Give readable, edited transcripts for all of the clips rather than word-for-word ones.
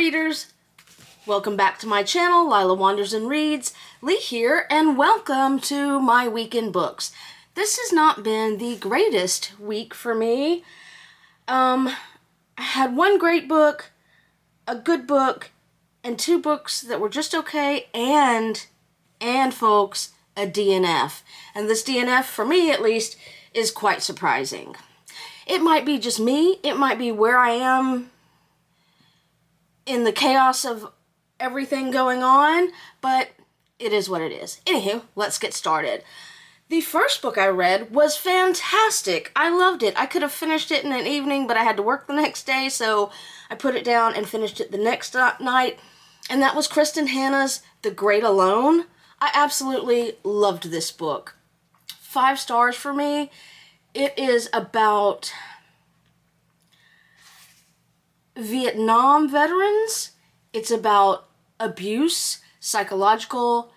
readers, welcome back to my channel, Lila Wanders and Reads. Lee here, and welcome to my weekend books. This has not been the greatest week for me. I had one great book, a good book, and two books that were just okay, and folks, a DNF. And this DNF, for me at least, is quite surprising. It might be just me, it might be where I am in the chaos of everything going on, but it is what it is. Anywho, let's get started. The first book I read was fantastic. I loved it. I could have finished it in an evening, but I had to work the next day, so I put it down and finished it the next night, and that was Kristin Hannah's The Great Alone. I absolutely loved this book. 5 stars for me. It is about Vietnam veterans. It's about abuse, psychological,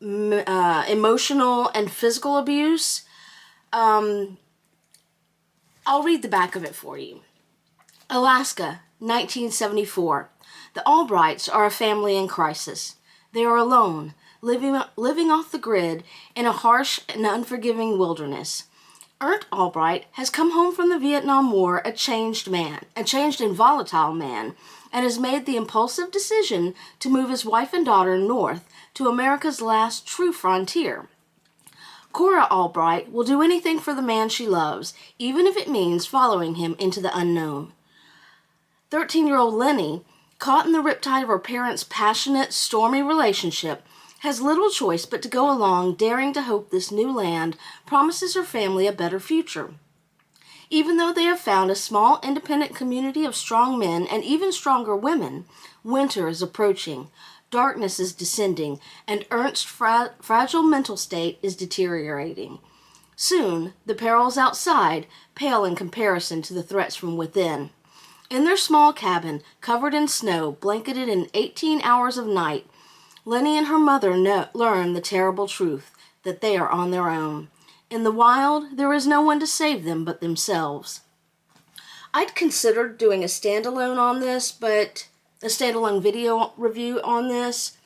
emotional, and physical abuse. I'll read the back of it for you. Alaska, 1974. The Albrights are a family in crisis. They are alone, living off the grid in a harsh and unforgiving wilderness. Ernst Albright has come home from the Vietnam War a changed and volatile man, and has made the impulsive decision to move his wife and daughter north to America's last true frontier. Cora Albright will do anything for the man she loves, even if it means following him into the unknown. 13-year-old Lenny, caught in the riptide of her parents' passionate, stormy relationship, has little choice but to go along, daring to hope this new land promises her family a better future. Even though they have found a small, independent community of strong men and even stronger women, winter is approaching, darkness is descending, and Ernst's fragile mental state is deteriorating. Soon, the perils outside pale in comparison to the threats from within. In their small cabin, covered in snow, blanketed in 18 hours of night, Lenny and her mother learn the terrible truth, that they are on their own. In the wild, there is no one to save them but themselves. I'd considered doing a standalone on this, but a standalone video review on this,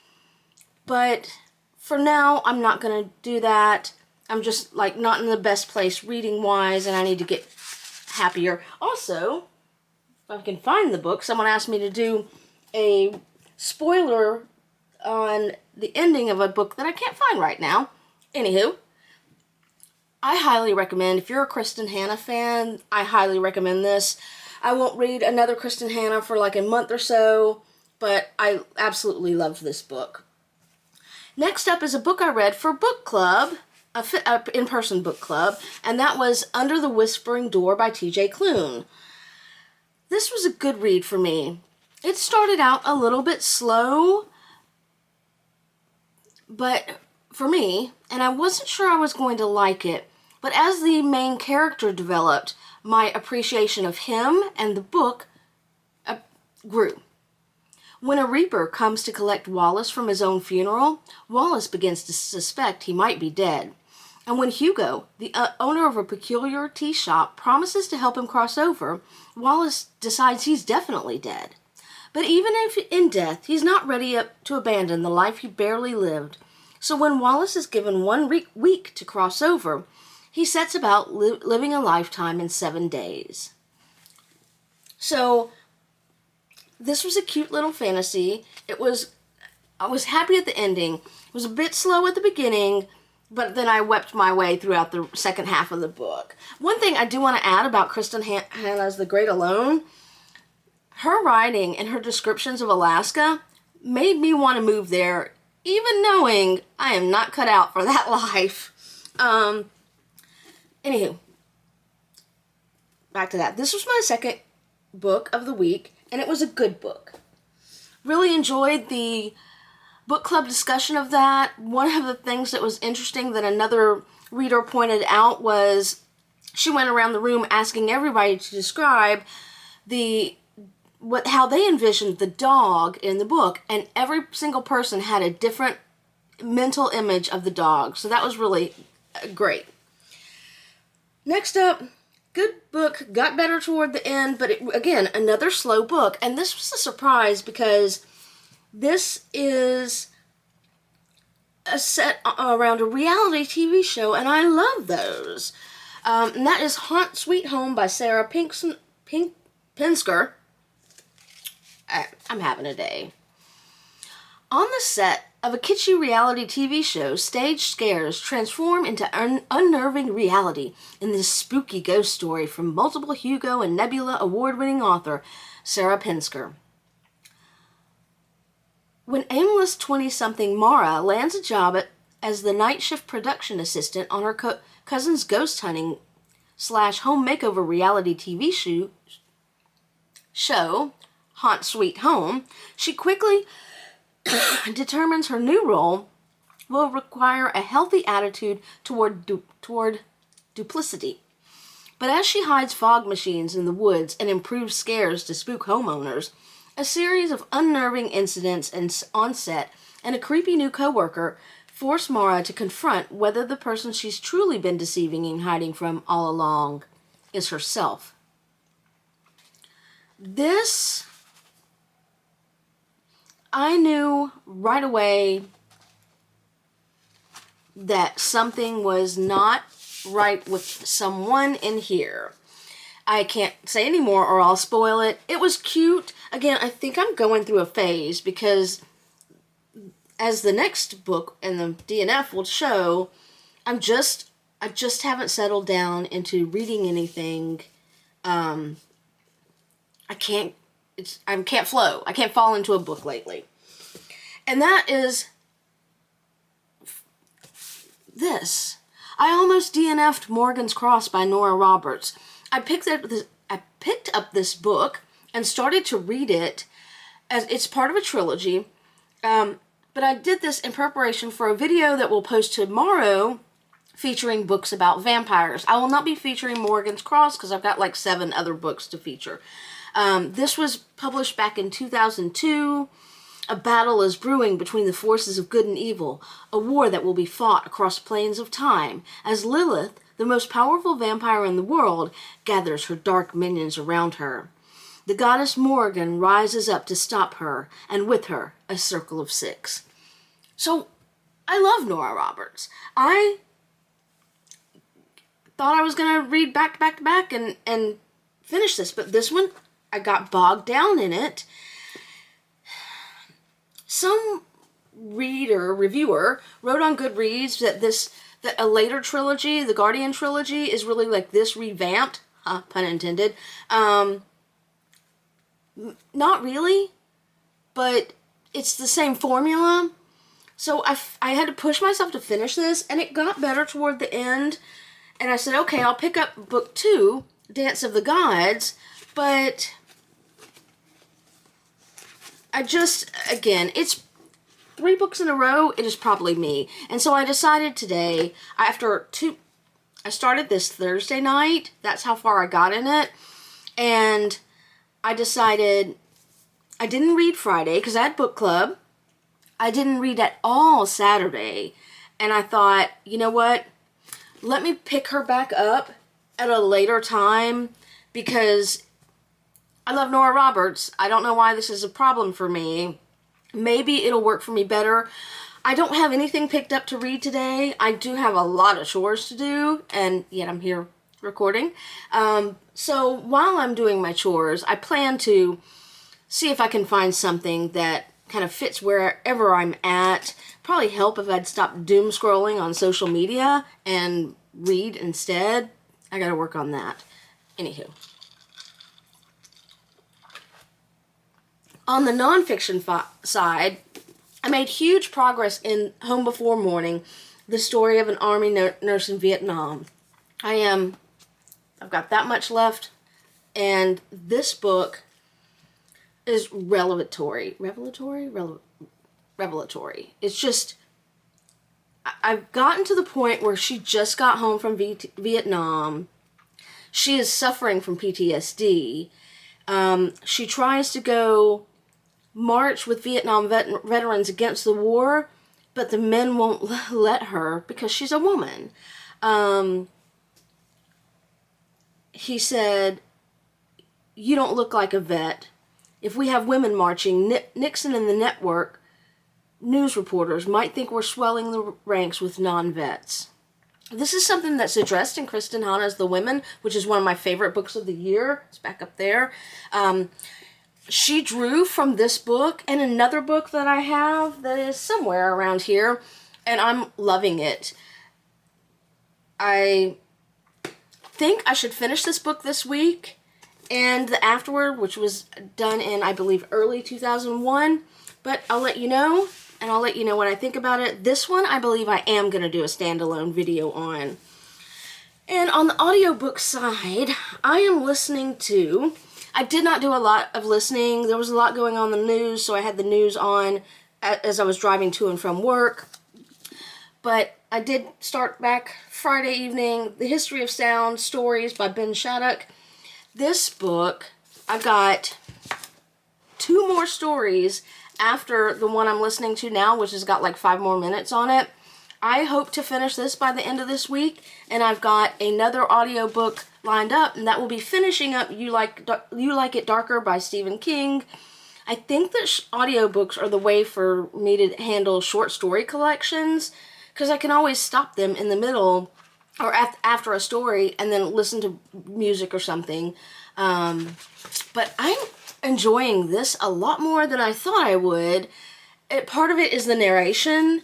but for now, I'm not going to do that. I'm just, not in the best place reading-wise, and I need to get happier. Also, if I can find the book, someone asked me to do a spoiler on the ending of a book that I can't find right now. Anywho, I highly recommend, if you're a Kristin Hannah fan, I highly recommend this. I won't read another Kristin Hannah for a month or so, but I absolutely loved this book. Next up is a book I read for book club, a in-person book club, and that was Under the Whispering Door by T.J. Klune. This was a good read for me. It started out a little bit slow, but for me, and I wasn't sure I was going to like it, but as the main character developed, my appreciation of him and the book grew. When a reaper comes to collect Wallace from his own funeral, Wallace begins to suspect he might be dead. And when Hugo, the owner of a peculiar tea shop, promises to help him cross over, Wallace decides he's definitely dead. But even if in death, he's not ready to abandon the life he barely lived. So when Wallace is given 1 week to cross over, he sets about living a lifetime in 7 days. So this was a cute little fantasy. I was happy at the ending. It was a bit slow at the beginning, but then I wept my way throughout the second half of the book. One thing I do want to add about Kristin Hannah's The Great Alone, her writing and her descriptions of Alaska made me want to move there, even knowing I am not cut out for that life. Anywho, back to that. This was my second book of the week, and it was a good book. Really enjoyed the book club discussion of that. One of the things that was interesting that another reader pointed out was she went around the room asking everybody to describe how they envisioned the dog in the book, and every single person had a different mental image of the dog, so that was really great. Next up, Good book, got better toward the end, but again, another slow book. And this was a surprise because this is a set around a reality TV show, and I love those. And that is Haunt Sweet Home by Sarah Pinsker. I'm having a day. On the set of a kitschy reality TV show, stage scares transform into unnerving reality in this spooky ghost story from multiple Hugo and Nebula award-winning author Sarah Pinsker. When aimless 20-something Mara lands a job as the night shift production assistant on her cousin's ghost hunting / home makeover reality TV show, Haunt Sweet Home, she quickly determines her new role will require a healthy attitude toward duplicity. But as she hides fog machines in the woods and improves scares to spook homeowners, a series of unnerving incidents on set and a creepy new coworker force Mara to confront whether the person she's truly been deceiving and hiding from all along is herself. This, I knew right away that something was not right with someone in here. I can't say any more or I'll spoil it. It was cute. Again, I think I'm going through a phase because as the next book in the DNF will show, I just haven't settled down into reading anything. I can't flow. I can't fall into a book lately. And that is this. I almost DNF'd Morrigan's Cross by Nora Roberts. I picked up this book and started to read it as it's part of a trilogy. But I did this in preparation for a video that we'll post tomorrow featuring books about vampires. I will not be featuring Morrigan's Cross because I've got like 7 other books to feature. This was published back in 2002. A battle is brewing between the forces of good and evil, a war that will be fought across planes of time, as Lilith, the most powerful vampire in the world, gathers her dark minions around her. The goddess Morrigan rises up to stop her, and with her, a circle of 6. So, I love Nora Roberts. I thought I was going to read back to back and finish this, but this one, I got bogged down in it. Some reviewer, wrote on Goodreads that a later trilogy, the Guardian trilogy, is really like this revamped, pun intended. Not really, but it's the same formula. So I had to push myself to finish this, and it got better toward the end. And I said, okay, I'll pick up book 2, Dance of the Gods, but again, it's 3 books in a row, it is probably me. And so I decided today, I started this Thursday night, that's how far I got in it, and I decided, I didn't read Friday, because I had book club, I didn't read at all Saturday, and I thought, you know what, let me pick her back up at a later time, because I love Nora Roberts. I don't know why this is a problem for me. Maybe it'll work for me better. I don't have anything picked up to read today. I do have a lot of chores to do, and yet I'm here recording. So while I'm doing my chores, I plan to see if I can find something that kind of fits wherever I'm at. Probably help if I'd stop doom scrolling on social media and read instead. I gotta work on that. Anywho. On the nonfiction side, I made huge progress in Home Before Morning, the story of an army nurse in Vietnam. I've got that much left, and this book is revelatory. It's just, I've gotten to the point where she just got home from Vietnam. She is suffering from PTSD. She tries to go march with Vietnam veterans against the war, but the men won't let her because she's a woman. he said, "You don't look like a vet. If we have women marching, Nixon and the network news reporters might think we're swelling the ranks with non-vets." This is something that's addressed in Kristin Hannah's The Women, which is one of my favorite books of the year. It's back up there. She drew from this book and another book that I have that is somewhere around here, and I'm loving it. I think I should finish this book this week, and the afterward, which was done in, I believe, early 2001, but I'll let you know, and I'll let you know what I think about it. This one, I believe I am going to do a standalone video on. And on the audiobook side, I am listening to... I did not do a lot of listening. There was a lot going on in the news, so I had the news on as I was driving to and from work. But I did start back Friday evening, The History of Sound Stories by Ben Shattuck. This book, I've got 2 more stories after the one I'm listening to now, which has got like 5 more minutes on it. I hope to finish this by the end of this week, and I've got another audiobook lined up, and that will be finishing up You Like It Darker by Stephen King. I think that audiobooks are the way for me to handle short story collections, because I can always stop them in the middle or after a story and then listen to music or something. But I'm enjoying this a lot more than I thought I would. Part of it is the narration,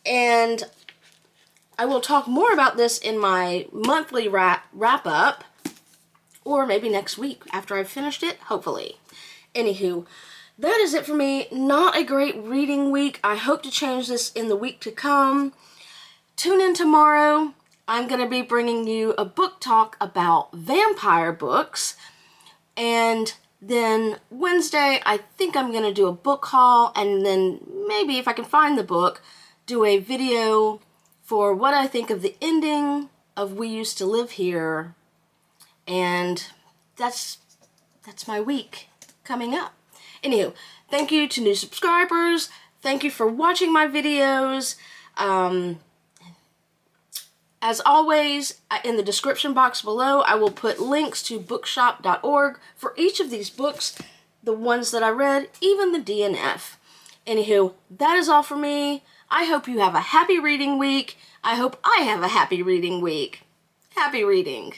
and I will talk more about this in my monthly wrap-up, or maybe next week after I've finished it, hopefully. Anywho, that is it for me. Not a great reading week. I hope to change this in the week to come. Tune in tomorrow. I'm going to be bringing you a book talk about vampire books. And then Wednesday, I think I'm going to do a book haul, and then maybe if I can find the book, do a video for what I think of the ending of We Used to Live Here. And that's my week coming up. Anywho, thank you to new subscribers. Thank you for watching my videos. As always, in the description box below, I will put links to bookshop.org for each of these books, the ones that I read, even the DNF. Anywho, that is all for me. I hope you have a happy reading week. I hope I have a happy reading week. Happy reading.